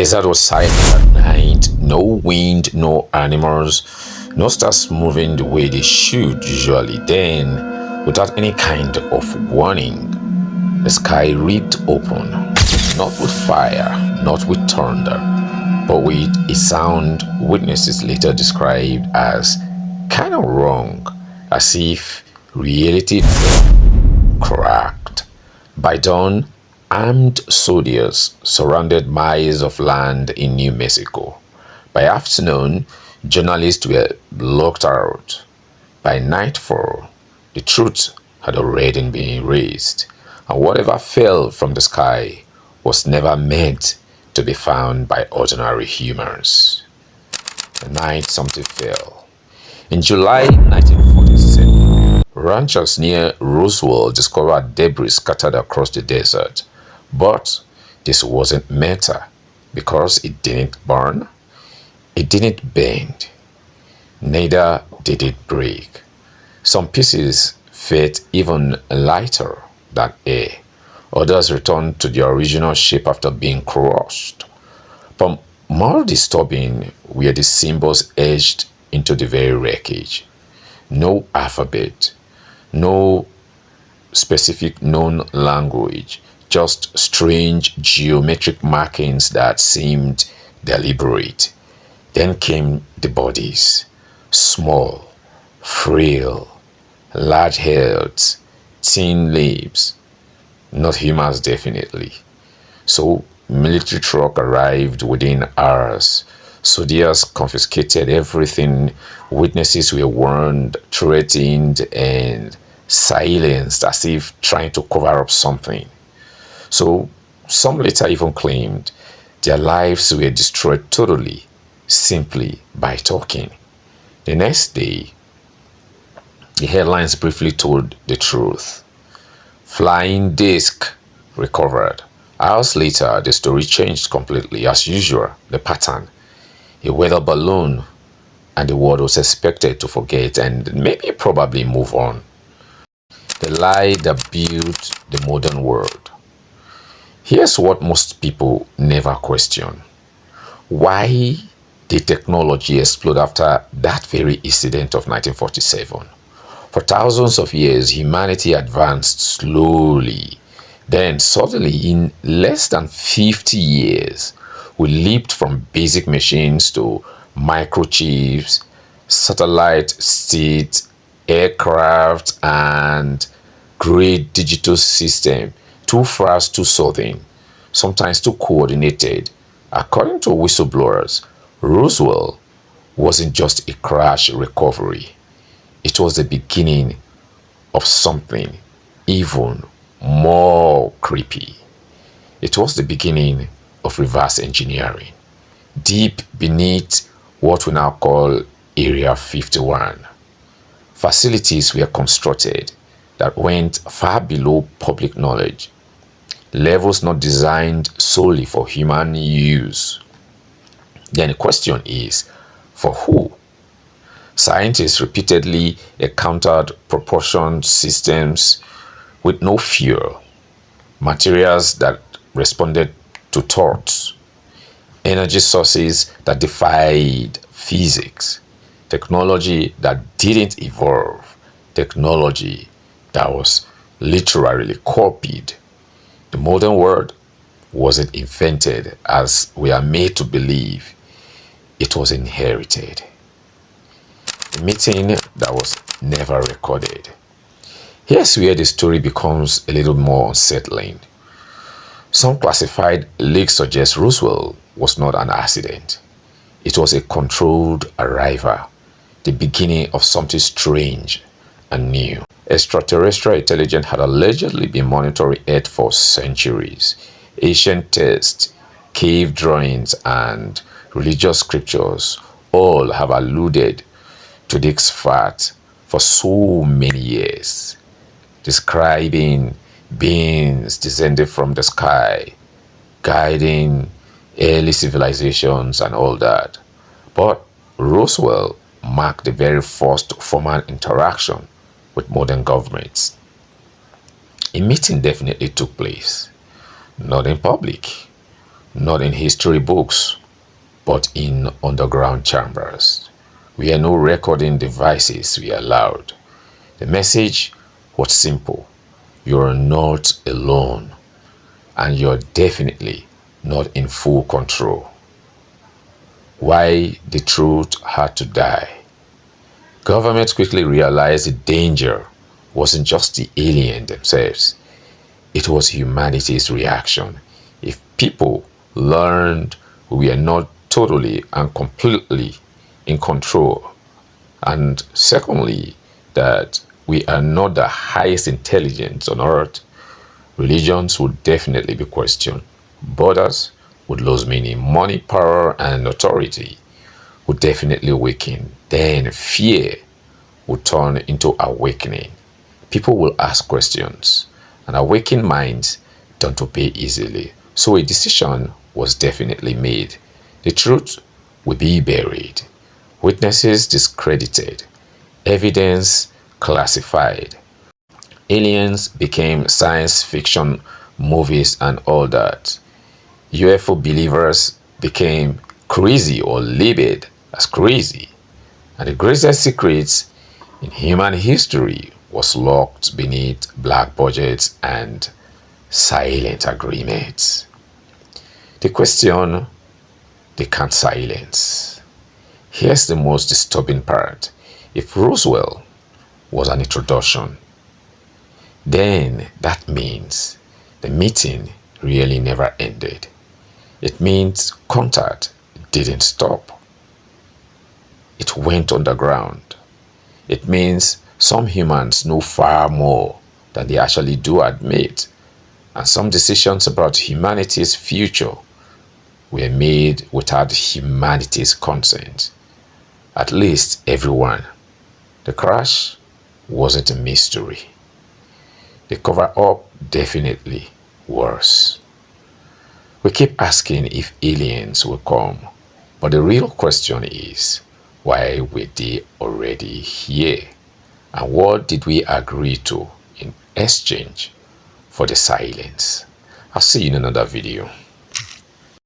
desert was silent at night, no wind, no animals, no stars moving the way they should usually. Then, without any kind of warning, the sky ripped open, not with fire, not with thunder, but with a sound witnesses later described as kind of wrong, as if reality cracked. By dawn, armed soldiers surrounded miles of land in New Mexico. By afternoon, journalists were locked out. By nightfall, the truth had already been erased, and whatever fell from the sky was never meant to be found by ordinary humans. The night something fell. In July 1947, ranchers near Roswell discovered debris scattered across the desert. But this wasn't matter because it didn't burn, it didn't bend, neither did it break. Some pieces felt even lighter than air. Others returned to their original shape after being crushed. But more disturbing were the symbols etched into the very wreckage. No alphabet, no specific known language, just strange geometric markings that seemed deliberate. Then came the bodies, small, frail, large heads, thin lips, not humans definitely. So military truck arrived within hours. Soldiers confiscated everything. Witnesses were warned, threatened, and silenced as if trying to cover up something. So some later even claimed their lives were destroyed totally, simply by talking. The next day, the headlines briefly told the truth. Flying disc recovered. Hours later, the story changed completely. As usual, the pattern. A weather balloon, and the world was expected to forget and maybe probably move on. The lie that built the modern world. Here's what most people never question. Why did technology explode after that very incident of 1947? For thousands of years, humanity advanced slowly. Then suddenly, in less than 50 years, we leaped from basic machines to microchips, satellite seats, aircraft, and great digital system. Too fast, too sudden, sometimes too coordinated. According to whistleblowers, Roswell wasn't just a crash recovery. It was the beginning of something even more creepy. It was the beginning of reverse engineering. Deep beneath what we now call Area 51, facilities were constructed that went far below public knowledge, levels not designed solely for human use. Then the question is, for who? Scientists repeatedly encountered propulsion systems with no fuel, materials that responded to thoughts, energy sources that defied physics, technology that didn't evolve, technology that was literally copied. The modern world wasn't invented as we are made to believe. It was inherited. A meeting that was never recorded. Here's where the story becomes a little more unsettling. Some classified leaks suggest Roswell was not an accident. It was a controlled arrival, the beginning of something strange and new. Extraterrestrial intelligence had allegedly been monitoring Earth for centuries. Ancient texts, cave drawings, and religious scriptures all have alluded to this fact for so many years, describing beings descended from the sky, guiding early civilizations and all that. But Roswell marked the very first formal interaction with modern governments. A meeting definitely took place, not in public, not in history books, but in underground chambers, where no recording devices were allowed. The message was simple: you're not alone, and you're definitely not in full control. Why the truth had to die. Governments quickly realized the danger wasn't just the alien themselves, it was humanity's reaction. If people learned we are not totally and completely in control, and secondly, that we are not the highest intelligence on earth, religions would definitely be questioned. Borders would lose meaning. Money, power, and authority would definitely weaken. Then fear would turn into awakening. People will ask questions, and awakened minds don't obey easily. So a decision was definitely made. The truth would be buried, witnesses discredited, evidence classified. Aliens became science fiction movies and all that. UFO believers became crazy or labeled as crazy. And the greatest secrets in human history was locked beneath black budgets and silent agreements. The question they can't silence. Here's the most disturbing part. If Roswell was an introduction, then that means the meeting really never ended. It means contact didn't stop. It went underground. It means some humans know far more than they actually do admit, and some decisions about humanity's future were made without humanity's consent. At least everyone. The crash wasn't a mystery. The cover up definitely was. We keep asking if aliens will come, but the real question is, why were they already here? And what did we agree to in exchange for the silence? I'll see you in another video.